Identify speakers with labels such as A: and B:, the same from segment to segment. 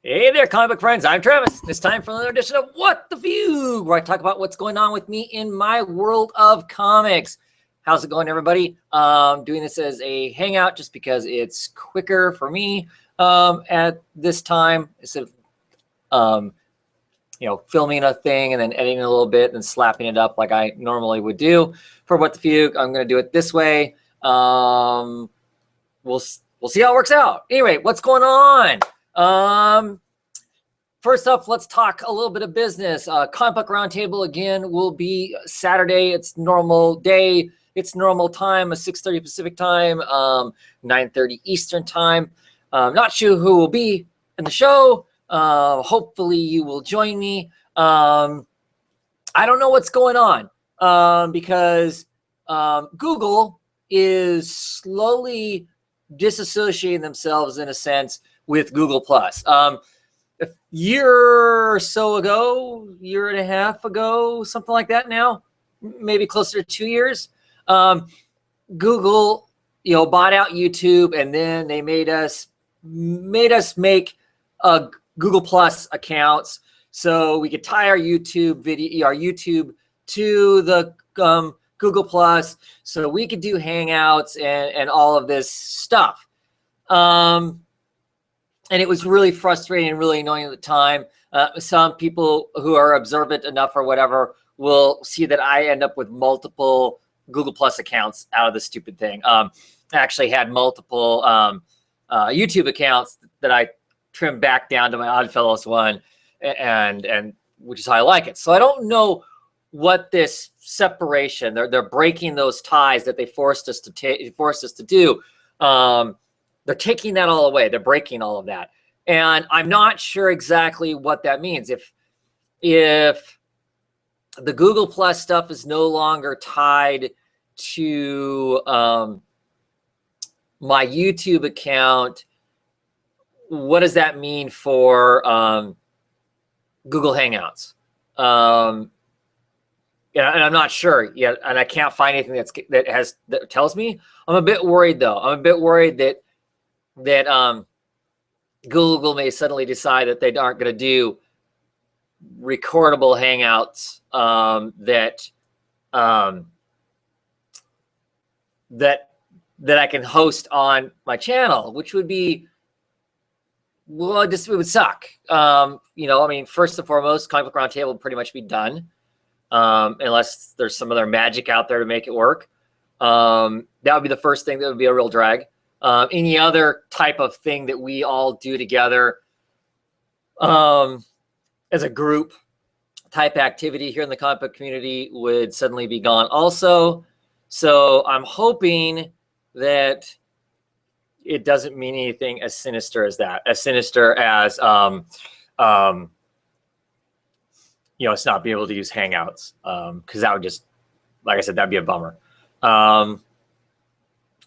A: Hey there, comic book friends. I'm Travis. It's time for another edition of What the Fugue, where I talk about what's going on with me in my world of comics. How's it going, everybody? Doing this as a hangout just because it's quicker for me at this time instead of filming a thing and then editing a little bit and slapping it up like I normally would do for What the Fugue. I'm going to do it this way. We'll see how it works out. Anyway, what's going on? First up, let's talk a little bit of business. Comic Book Roundtable again will be Saturday. It's normal day. It's normal time, 6:30 Pacific time, 9:30 Eastern time. Not sure who will be in the show. Hopefully you will join me. I don't know what's going on because Google is slowly disassociating themselves in a sense with Google+. A year or so ago, year and a half ago, something like that now, maybe closer to 2 years, Google, bought out YouTube, and then they made us make Google Plus accounts so we could tie our YouTube to the Google Plus, so we could do Hangouts and all of this stuff. And it was really frustrating and really annoying at the time. Some people who are observant enough or whatever will see that I end up with multiple Google Plus accounts out of this stupid thing. I actually had multiple YouTube accounts that I trimmed back down to my Oddfellows one, and which is how I like it. So I don't know what this separation, they're breaking those ties that they forced us to do. They're taking that all away. They're breaking all of that. And I'm not sure exactly what that means. If the Google Plus stuff is no longer tied to my YouTube account, what does that mean for Google Hangouts? And I'm not sure yet, and I can't find anything that tells me. I'm a bit worried, though. I'm a bit worried that Google may suddenly decide that they aren't going to do recordable Hangouts that I can host on my channel, which would be, well, it would suck. I mean, first and foremost, Comic Book Roundtable would pretty much be done, unless there's some other magic out there to make it work. That would be the first thing that would be a real drag. Any other type of thing that we all do together as a group type activity here in the comic book community would suddenly be gone also. So I'm hoping that it doesn't mean anything as sinister as that, as sinister as, it's not being able to use Hangouts, because that would just, like I said, that'd be a bummer.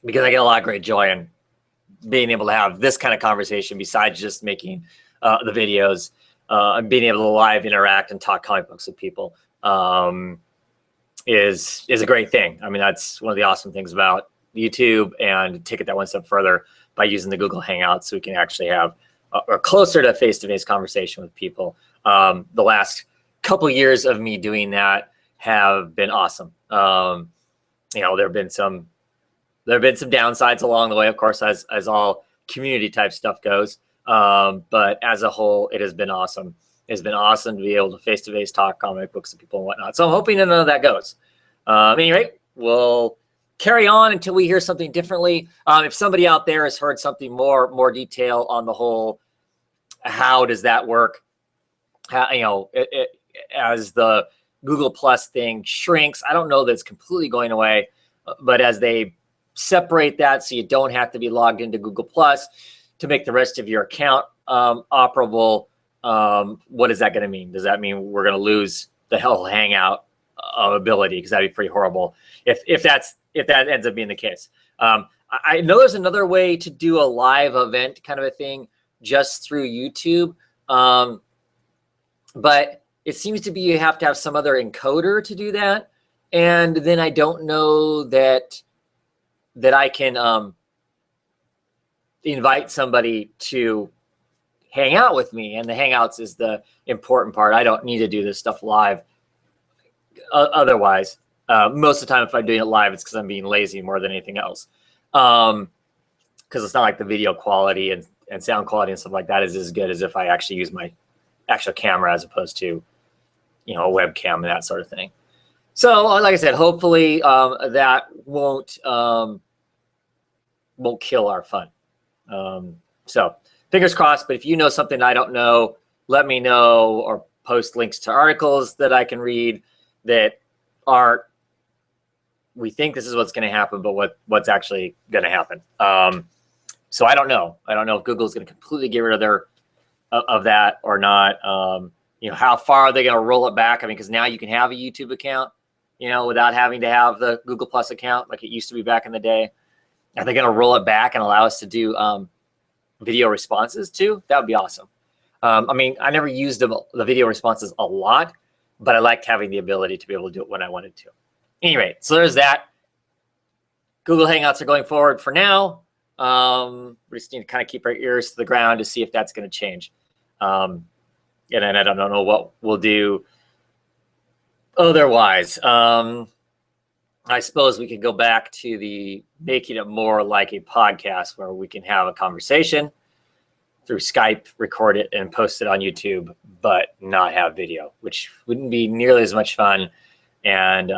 A: Because I get a lot of great joy in being able to have this kind of conversation besides just making the videos and being able to live interact and talk comic books with people is a great thing. I mean, that's one of the awesome things about YouTube, and take it that one step further by using the Google Hangouts, so we can actually have a closer to face-to-face conversation with people. The last couple years of me doing that have been awesome. There have been some downsides along the way, of course, as all community type stuff goes. But as a whole, it has been awesome. It's been awesome to be able to face-to-face talk comic books with people and whatnot. So I'm hoping that none of that goes. Anyway, we'll carry on until we hear something differently. If somebody out there has heard something more detail on the whole, how does that work? How, as the Google Plus thing shrinks, I don't know that it's completely going away, but as they separate that so you don't have to be logged into Google Plus to make the rest of your account operable, what is that going to mean? Does that mean we're going to lose the whole Hangout ability? Because that'd be pretty horrible if that ends up being the case. I know there's another way to do a live event kind of a thing just through YouTube, but it seems to be you have to have some other encoder to do that, and then I don't know that I can invite somebody to hang out with me. And the Hangouts is the important part. I don't need to do this stuff live. Otherwise, most of the time, if I'm doing it live, it's because I'm being lazy more than anything else. Because it's not like the video quality and sound quality and stuff like that is as good as if I actually use my actual camera as opposed to, a webcam and that sort of thing. So, like I said, hopefully that won't kill our fun. So, fingers crossed. But if you know something I don't know, let me know, or post links to articles that I can read that aren't, we think this is what's going to happen, but what's actually going to happen. So I don't know. I don't know if Google's going to completely get rid of that or not. How far are they going to roll it back? I mean, because now you can have a YouTube account, without having to have the Google Plus account like it used to be back in the day. Are they going to roll it back and allow us to do video responses too? That would be awesome. I mean, I never used the video responses a lot, but I liked having the ability to be able to do it when I wanted to. Anyway, so there's that. Google Hangouts are going forward for now. We just need to kind of keep our ears to the ground to see if that's going to change. And then I don't know what we'll do otherwise. I suppose we could go back to making it more like a podcast where we can have a conversation through Skype, record it, and post it on YouTube, but not have video, which wouldn't be nearly as much fun, and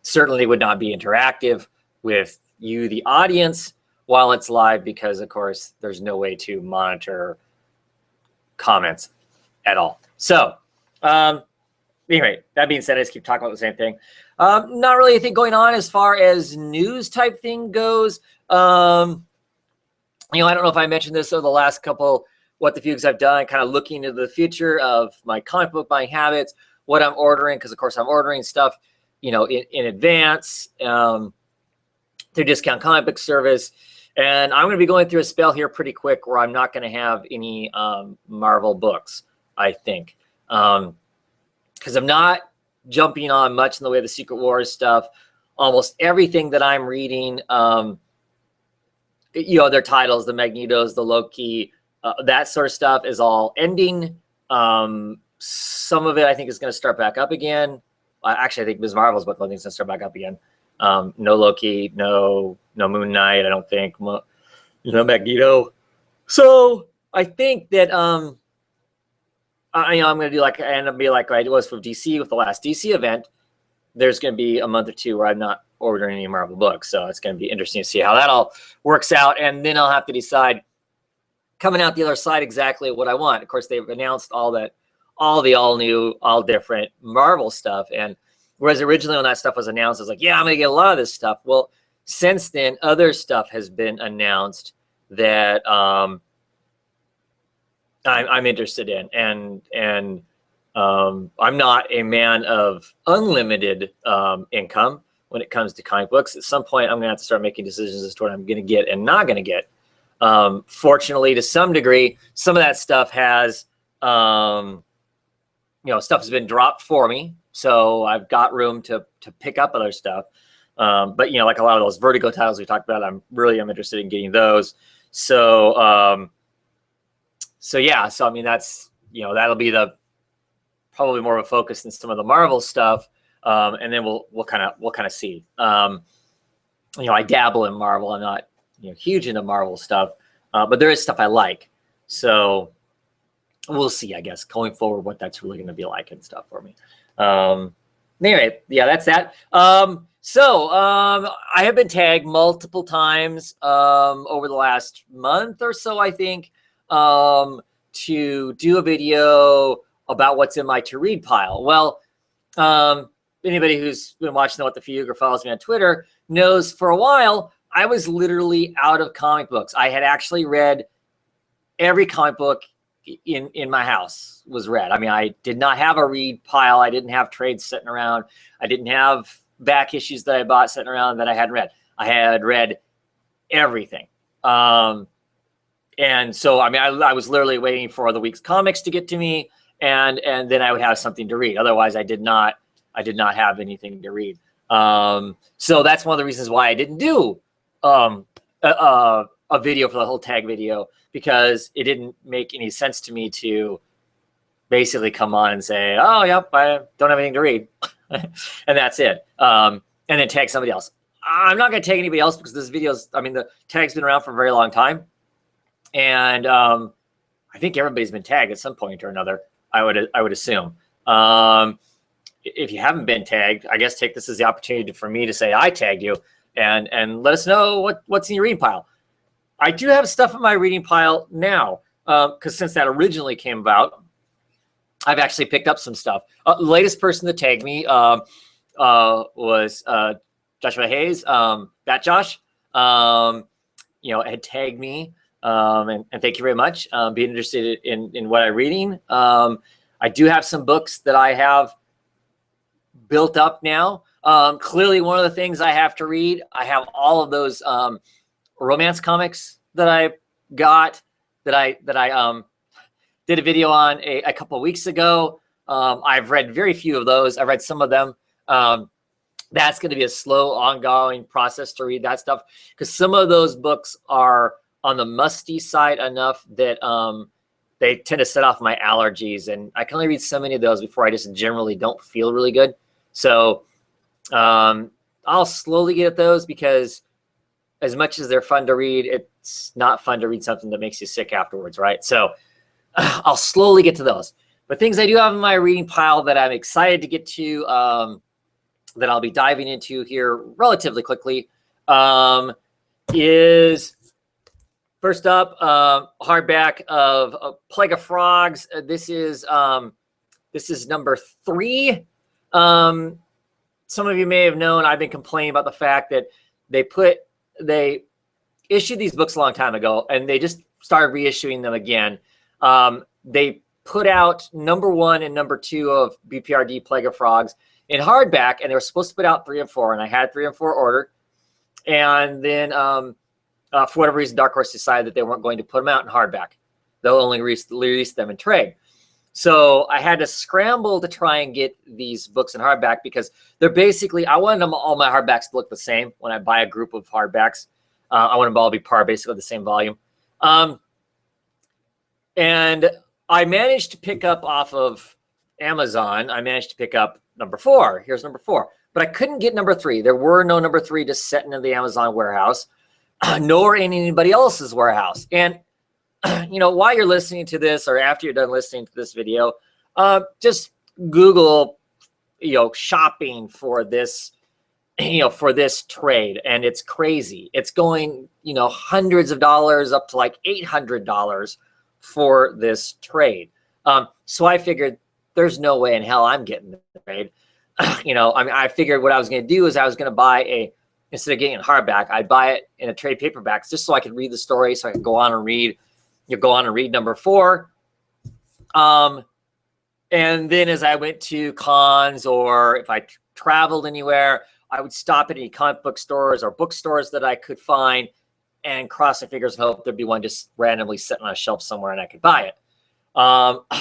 A: certainly would not be interactive with you, the audience, while it's live, because, of course, there's no way to monitor comments at all. So, anyway, that being said, I just keep talking about the same thing. Not really anything going on as far as news type thing goes. I don't know if I mentioned this over the last couple What the Fugues I've done, kind of looking into the future of my comic book buying habits, what I'm ordering, because, of course, I'm ordering stuff, in advance through Discount Comic Book Service. And I'm going to be going through a spell here pretty quick where I'm not going to have any Marvel books, I think. Because I'm not jumping on much in the way of the Secret Wars stuff. Almost everything that I'm reading, their titles, the Magnetos, the Loki, that sort of stuff is all ending. Some of it I think is going to start back up again. Actually, I think Ms. Marvel's book, I think, is going to start back up again. No Loki, no Moon Knight, I don't think. Magneto. So I think that I'm going to do end up being like I was for DC with the last DC event. There's going to be a month or two where I'm not ordering any Marvel books, so it's going to be interesting to see how that all works out, and then I'll have to decide coming out the other side exactly what I want. Of course, they've announced all the all new, all different Marvel stuff, and whereas originally when that stuff was announced, I was like, yeah, I'm going to get a lot of this stuff. Well, since then, other stuff has been announced that I'm interested in, and I'm not a man of unlimited income when it comes to comic books. At some point, I'm going to have to start making decisions as to what I'm going to get and not going to get. Fortunately, to some degree, some of that stuff has, stuff has been dropped for me. So I've got room to pick up other stuff. But, like a lot of those Vertigo titles we talked about, I'm interested in getting those. So, yeah, so I mean, that's, that'll be probably more of a focus than some of the Marvel stuff. And then we'll kind of see. I dabble in Marvel. I'm not, huge into Marvel stuff, but there is stuff I like. So we'll see, I guess, going forward, what that's really going to be like and stuff for me. Anyway, yeah, that's that. So I have been tagged multiple times over the last month or so, I think, to do a video about what's in my to read pile. Well, anybody who's been watching What the Fugue or follows me on Twitter knows for a while I was literally out of comic books. I had actually read every comic book in my house was read. I mean, I did not have a read pile. I didn't have trades sitting around. I didn't have back issues that I bought sitting around that I hadn't read. I had read everything. And so, I mean, I was literally waiting for the week's comics to get to me, and then I would have something to read. Otherwise, I did not have anything to read. So that's one of the reasons why I didn't do a a video for the whole tag video because it didn't make any sense to me to basically come on and say, oh, yep, I don't have anything to read. And that's it. And then tag somebody else. I'm not going to tag anybody else because this video's, I mean, the tag's been around for a very long time. And I think everybody's been tagged at some point or another, I would assume. If you haven't been tagged, I guess take this as the opportunity for me to say I tagged you and let us know what's in your reading pile. I do have stuff in my reading pile now because since that originally came about, I've actually picked up some stuff. The latest person to tag me was Joshua Hayes, Bat Josh, had tagged me, and thank you very much. Being interested in what I'm reading. I do have some books that I have built up now. Clearly, one of the things I have to read, I have all of those romance comics that I got that I did a video on a couple of weeks ago. I've read very few of those. I read some of them. That's going to be a slow, ongoing process to read that stuff because some of those books are on the musty side enough that they tend to set off my allergies, and I can only read so many of those before I just generally don't feel really good. So I'll slowly get at those because as much as they're fun to read, it's not fun to read something that makes you sick afterwards, right? So I'll slowly get to those. But things I do have in my reading pile that I'm excited to get to, that I'll be diving into here relatively quickly, is first up, hardback of Plague of Frogs. This is number 3. Some of you may have known I've been complaining about the fact that they issued these books a long time ago and they just started reissuing them again. They put out number 1 and number 2 of BPRD Plague of Frogs in hardback, and they were supposed to put out 3 and 4, and I had 3 and 4 ordered. And then for whatever reason, Dark Horse decided that they weren't going to put them out in hardback. They'll only release them in trade. So I had to scramble to try and get these books in hardback because they're basically, I wanted all my hardbacks to look the same when I buy a group of hardbacks. I want them all to be basically the same volume. And I managed to pick up off of Amazon, I managed to pick up number 4. Here's number 4. But I couldn't get number 3. There were no number 3 just sitting in the Amazon warehouse, nor in anybody else's warehouse. And while you're listening to this or after you're done listening to this video, just Google, shopping for this, for this trade. And it's crazy. It's going, hundreds of dollars up to like $800 for this trade. So I figured there's no way in hell I'm getting the trade. I figured what I was going to do is I was going to buy instead of getting it hardback, I'd buy it in a trade paperback just so I could read the story, so I could go on and read number 4. And then as I went to cons or if I traveled anywhere, I would stop at any comic book stores or bookstores that I could find and cross my fingers and hope there'd be one just randomly sitting on a shelf somewhere and I could buy it.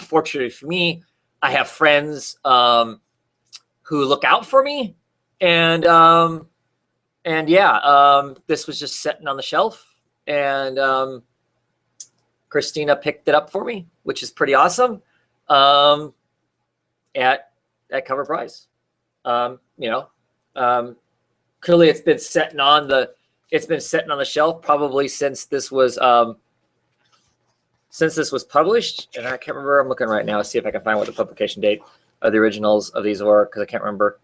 A: Fortunately for me, I have friends who look out for me, and this was just sitting on the shelf, and Christina picked it up for me, which is pretty awesome, at cover price. Clearly it's been sitting on the shelf probably since this was published, and I can't remember. I'm looking right now to see if I can find what the publication date of the originals of these were because I can't remember.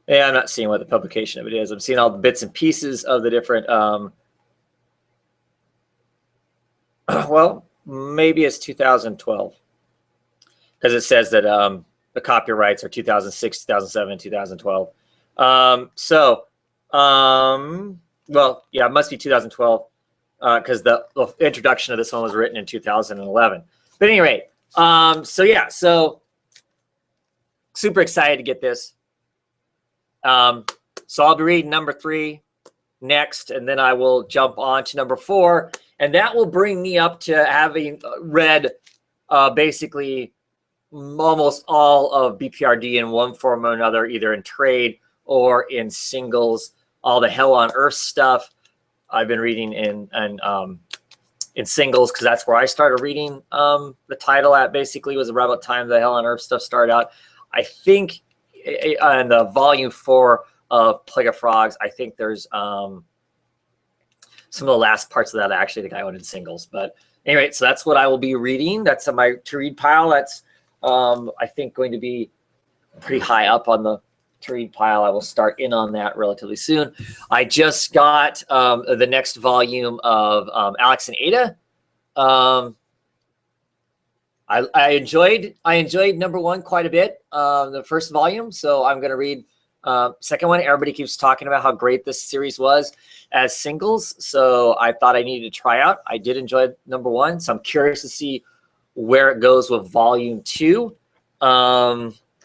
A: Yeah, I'm not seeing what the publication of it is. I'm seeing all the bits and pieces of the different. Well, maybe it's 2012 because it says that the copyrights are 2006, 2007, 2012. Well, yeah, it must be 2012 because the introduction of this one was written in 2011. But at any rate, so super excited to get this. So I'll be reading number 3 next, and then I will jump on to number 4, and that will bring me up to having read basically almost all of BPRD in one form or another, either in trade or in singles. All the Hell on Earth stuff I've been reading in singles, because that's where I started reading the title at. Basically, was around the time the Hell on Earth stuff started out. I think in the volume 4 of Plague of Frogs, I think there's some of the last parts of that actually the guy went in singles. But anyway, so that's what I will be reading. That's on my to read pile. That's I think going to be pretty high up on the to read pile. I will start in on that relatively soon. I just got the next volume of Alex and Ada. I enjoyed number 1 quite a bit, the first volume. So I'm going to read second one. Everybody keeps talking about how great this series was as singles, so I thought I needed to try out. I did enjoy number 1, so I'm curious to see where it goes with volume 2.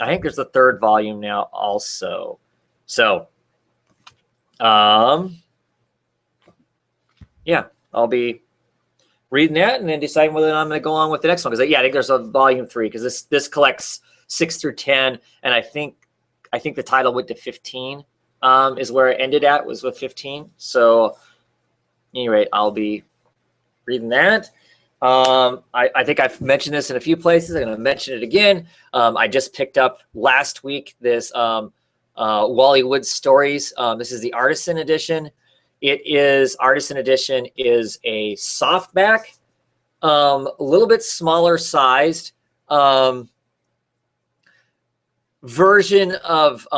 A: I think there's a 3rd volume now also. So, yeah, I'll be reading that and then deciding whether or not I'm going to go on with the next one. Because yeah, I think there's a volume 3, because this collects 6 through 10, and I think the title went to 15. Is where it ended at, was with 15. So, anyway, I'll be reading that. I think I've mentioned this in a few places. I'm going to mention it again. I just picked up last week this Wally Wood Stories. This is the Artisan Edition. Artisan Edition is a softback, a little bit smaller sized version of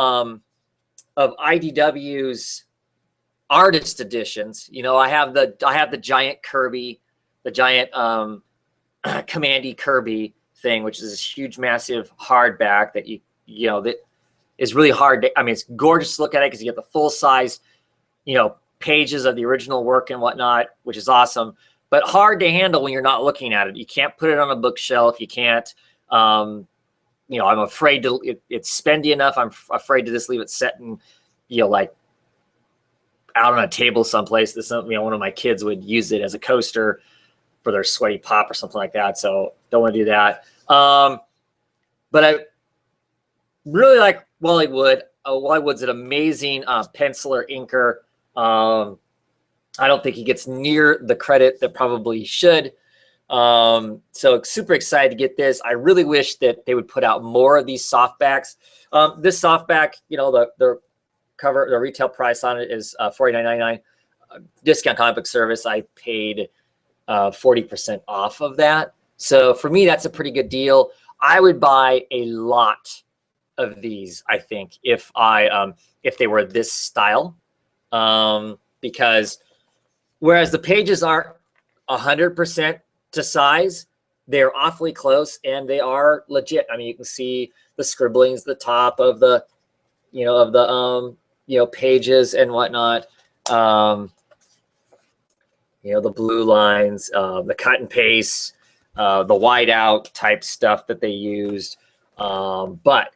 A: IDW's artist editions. You know, I have the giant Kirby, the giant Commandy Kirby thing, which is this huge, massive hardback that that is really hard to, I mean, it's gorgeous to look at it because you get the full size, pages of the original work and whatnot, which is awesome, but hard to handle when you're not looking at it. You can't put it on a bookshelf. You can't, I'm afraid it's spendy enough. I'm afraid to just leave it set and, like out on a table someplace. One of my kids would use it as a coaster for their sweaty pop or something like that. So don't want to do that. But I really like Wally Wood. Wally Wood's an amazing penciler, inker. I don't think he gets near the credit that probably he should. So super excited to get this. I really wish that they would put out more of these softbacks. This softback, the cover, the retail price on it is $49.99. Discount comic book service, I paid 40% off of that. So for me, that's a pretty good deal. I would buy a lot of these, I think, if they were this style, because whereas the pages aren't 100% to size, they're awfully close and they are legit. I mean, you can see the scribblings, the top of the, pages and whatnot. The blue lines, the cut and paste, the whiteout type stuff that they used. But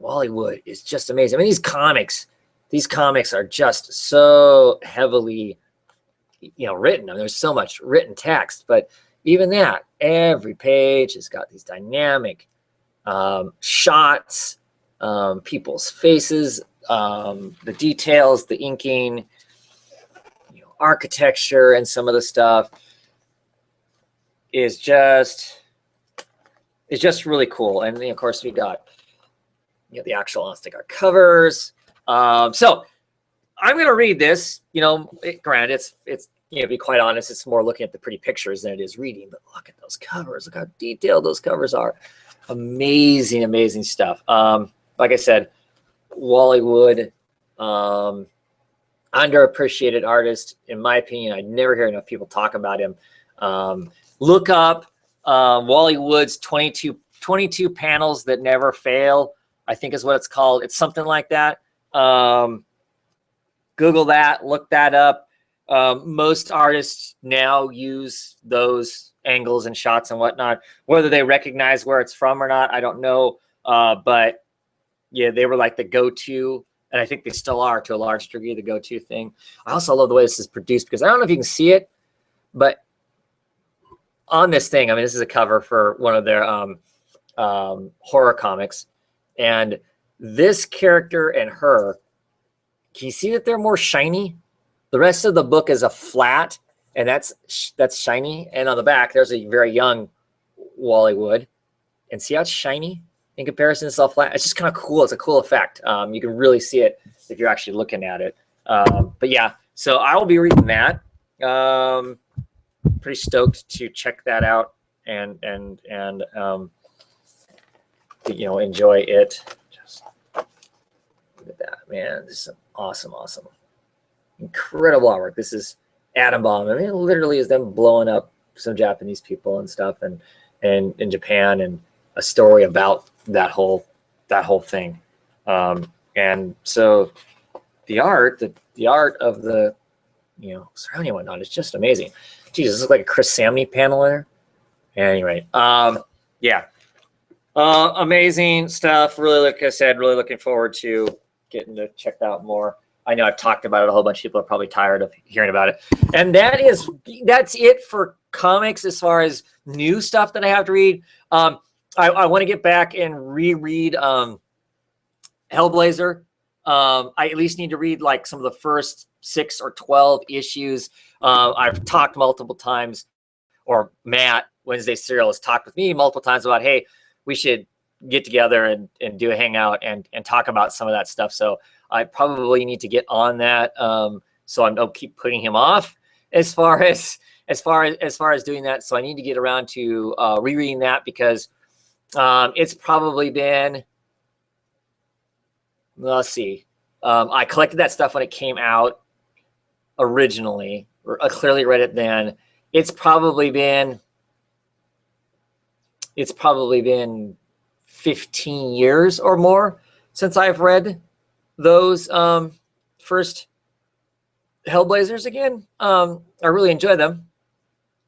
A: Wally Wood is just amazing. I mean, these comics are just so heavily, written. I mean, there's so much written text, but even that, every page has got these dynamic shots, people's faces, the details, the inking, architecture, and some of the stuff is just really cool. And then, of course, we got the actual honest covers. So I'm going to read this. Granted, it's to be quite honest, it's more looking at the pretty pictures than it is reading. But look at those covers. Look how detailed those covers are. Amazing, amazing stuff. Like I said, Wally Wood, underappreciated artist, in my opinion. I never hear enough people talk about him. Look up Wally Wood's 22 panels that never fail, I think is what it's called. It's something like that. Google that, look that up. Most artists now use those angles and shots and whatnot. Whether they recognize where it's from or not, I don't know. But yeah, they were like the go-to, and I think they still are to a large degree, the go-to thing. I also love the way this is produced, because I don't know if you can see it, but on this thing, I mean, this is a cover for one of their horror comics. And this character and her, can you see that they're more shiny? The rest of the book is a flat, and that's shiny. And on the back, there's a very young Wally Wood. And see how it's shiny in comparison to self flat? It's just kind of cool. It's a cool effect. You can really see it if you're actually looking at it. But yeah, so I will be reading that. Pretty stoked to check that out and you know, enjoy it. Just look at that, man. This is awesome, incredible artwork. This is atom bomb. I mean, it literally is them blowing up some Japanese people and stuff, and in Japan, and a story about that whole thing. And so the art of the, you know, surrounding whatnot is just amazing. Jesus, this looks like a Chris Samney panel there. Anyway, yeah, amazing stuff. Really, like I said, really looking forward to getting to check that out more. I know I've talked about it. A whole bunch of people are probably tired of hearing about it. And that's it for comics as far as new stuff that I have to read. I want to get back and reread Hellblazer. I at least need to read like some of the first 6 or 12 issues. I've talked multiple times, or Matt, Wednesday Serial, has talked with me multiple times about, hey, we should get together and do a hangout and talk about some of that stuff. So I probably need to get on that. So I don't keep putting him off as far as doing that. So I need to get around to rereading that, because it's probably been, let's see. I collected that stuff when it came out originally, or I clearly read it then. It's probably been 15 years or more since I've read those first Hellblazers again. I really enjoy them.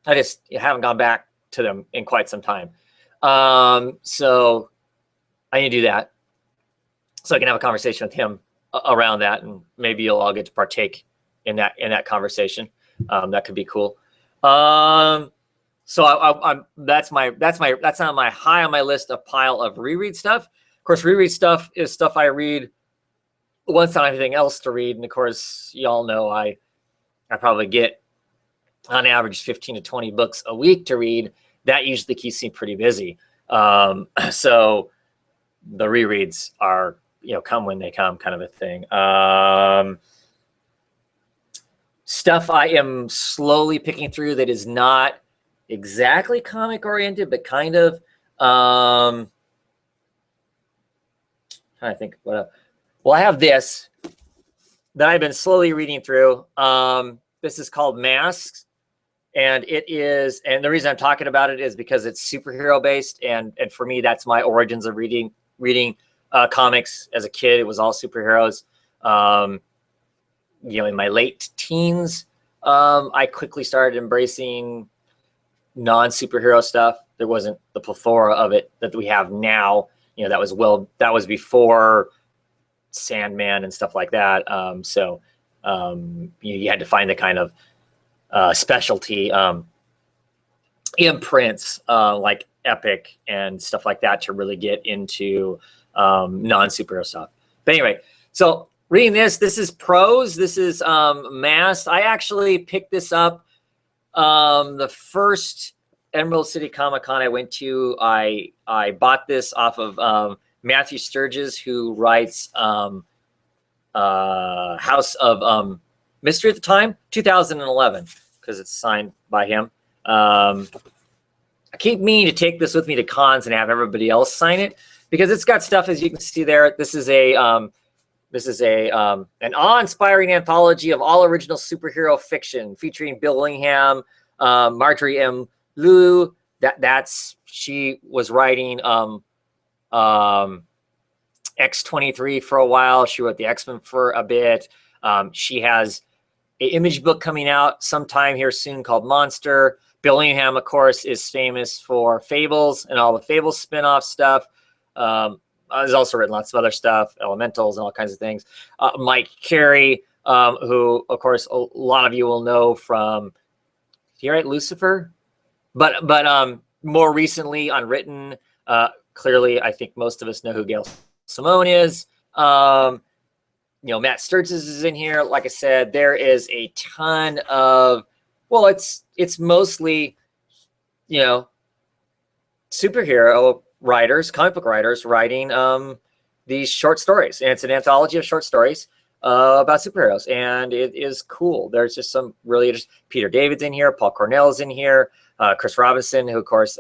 A: I just haven't gone back to them in quite some time. So I need to do that, so I can have a conversation with him around that, and maybe you'll all get to partake in that conversation. That could be cool. So that's on my high on my list of pile of reread stuff. Of course, reread stuff is stuff I read once on anything else to read, and of course, y'all know I probably get on average 15 to 20 books a week to read. That usually keeps me pretty busy. So the rereads are, you know, come when they come, kind of a thing. Stuff I am slowly picking through that is not exactly comic oriented, but kind of. Trying to think what else. Well, I have this that I've been slowly reading through. This is called Masks, and it is, and the reason I'm talking about it is because it's superhero based, and for me, that's my origins of reading comics. As a kid, it was all superheroes. You know, in my late teens, I quickly started embracing non-superhero stuff. There wasn't the plethora of it that we have now. You know, that was before Sandman and stuff like that. So you had to find the kind of specialty imprints like Epic and stuff like that to really get into non-superhero stuff. But anyway, so reading this is prose. This is Masked. I actually picked this up the first Emerald City Comic Con I went to. I bought this off of Matthew Sturges, who writes House of Mystery at the time, 2011, because it's signed by him. I keep meaning to take this with me to cons and have everybody else sign it, because it's got stuff, as you can see there. This is an awe-inspiring anthology of all original superhero fiction featuring Bill Willingham, Marjorie M. Liu. She was writing X-23 for a while. She wrote the X-Men for a bit. She has an image book coming out sometime here soon called Monster. Bill Willingham, of course, is famous for Fables and all the Fables spin-off stuff. He's also written lots of other stuff, Elementals and all kinds of things. Mike Carey, who, of course, a lot of you will know from, did he write Lucifer? But more recently, Unwritten, clearly, I think most of us know who Gail Simone is. You know, Matt Sturges is in here. Like I said, there is a ton of, well, it's mostly, you know, superhero writers, comic book writers writing these short stories. And it's an anthology of short stories about superheroes. And it is cool. There's just some really interesting, Peter David's in here, Paul Cornell's in here, Chris Robinson, who, of course,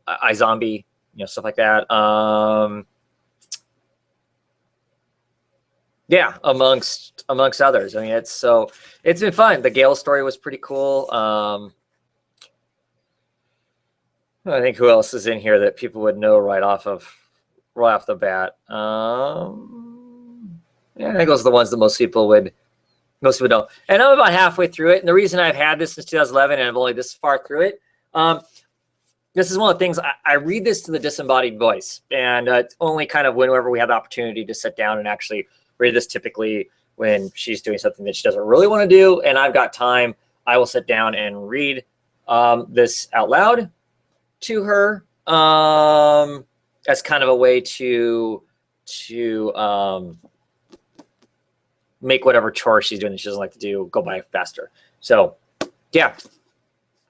A: iZombie, you know, stuff like that. Yeah, amongst others. I mean, it's been fun. The Gale story was pretty cool. I think who else is in here that people would know right off the bat? Yeah, I think those are the ones that most people would know. And I'm about halfway through it. And the reason I've had this since 2011 and I'm only this far through it, this is one of the things I read this to the disembodied voice, and it's only kind of whenever we have the opportunity to sit down and actually read this, typically when she's doing something that she doesn't really want to do and I've got time, I will sit down and read this out loud to her as kind of a way to make whatever chore she's doing that she doesn't like to do go by faster. So yeah,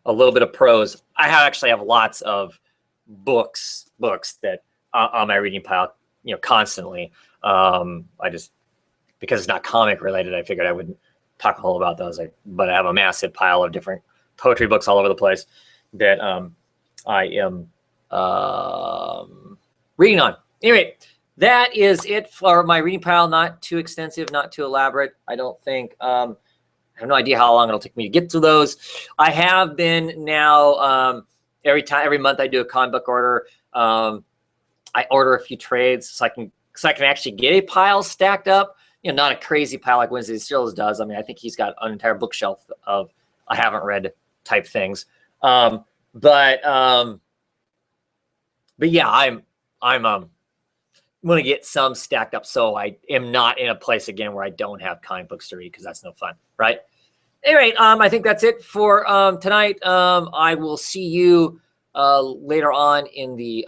A: a little bit of prose. I actually have lots of books that on my reading pile, you know, constantly. I just, because it's not comic related, I figured I wouldn't talk a whole about those. But I have a massive pile of different poetry books all over the place that I am reading on. Anyway, that is it for my reading pile. Not too extensive, not too elaborate, I don't think. I have no idea how long it'll take me to get to those. I have been now, every month I do a comic book order. I order a few trades so I can actually get a pile stacked up. You know, not a crazy pile like Wednesday Stills does. I mean, I think he's got an entire bookshelf of I haven't read type things. But yeah, I'm going to get some stacked up so I am not in a place again where I don't have comic books to read, because that's no fun, right? Anyway, I think that's it for tonight. I will see you later on in the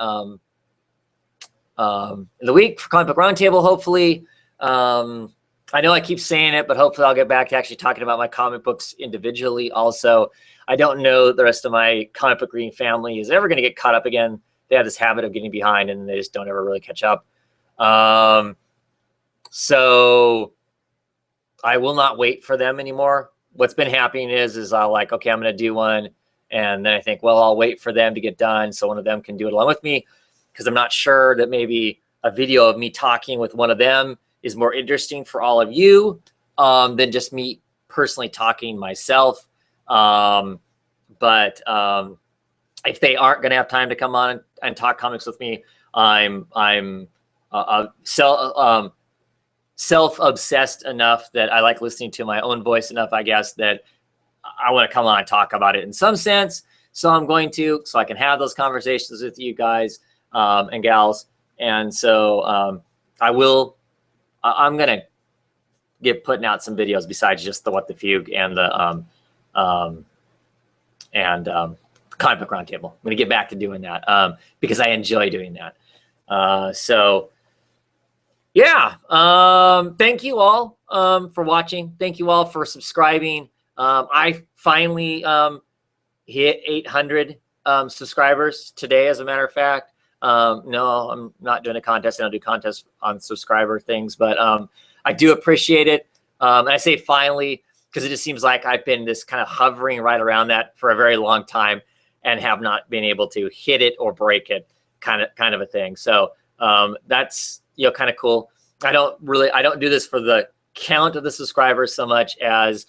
A: week for Comic Book Roundtable, hopefully. I know I keep saying it, but hopefully I'll get back to actually talking about my comic books individually also. I don't know the rest of my comic book reading family is ever going to get caught up again. They have this habit of getting behind and they just don't ever really catch up. So I will not wait for them anymore. What's been happening is I'll like, okay, I'm going to do one. And then I think, well, I'll wait for them to get done so one of them can do it along with me, because I'm not sure that maybe a video of me talking with one of them is more interesting for all of you than just me personally talking myself. But if they aren't going to have time to come on and talk comics with me, I'm self-obsessed enough that I like listening to my own voice enough, I guess, that I want to come on and talk about it in some sense. So I'm going to, so I can have those conversations with you guys and gals. And so I'm going to get putting out some videos besides just the What the Fugue and the Comic Book Roundtable. I'm going to get back to doing that because I enjoy doing that. So yeah, thank you all for watching. Thank you all for subscribing. I finally hit 800 subscribers today, as a matter of fact. No, I'm not doing a contest. I don't do contests on subscriber things, but I do appreciate it. And I say finally because it just seems like I've been this kind of hovering right around that for a very long time and have not been able to hit it or break it, kind of a thing. So that's, you know, kind of cool. I don't do this for the count of the subscribers so much as,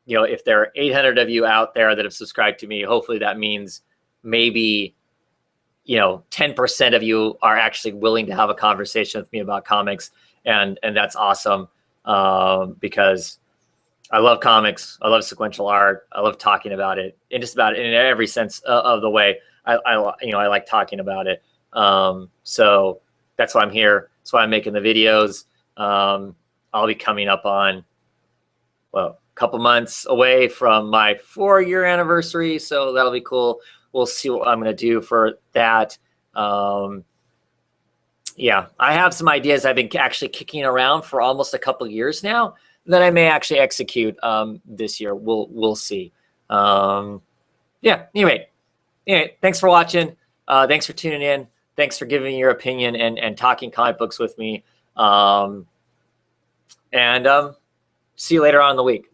A: you know, if there are 800 of you out there that have subscribed to me, hopefully that means maybe, you know, 10% of you are actually willing to have a conversation with me about comics. And that's awesome because I love comics. I love sequential art. I love talking about it, and just about it in every sense of the way. I like talking about it. So that's why I'm here. That's why I'm making the videos. I'll be coming up on, well, a couple months away from my 4-year anniversary. So that'll be cool. We'll see what I'm going to do for that. Yeah, I have some ideas I've been actually kicking around for almost a couple of years now that I may actually execute this year. We'll see. Yeah. Anyway, thanks for watching. Thanks for tuning in. Thanks for giving your opinion and talking comic books with me. And see you later on in the week.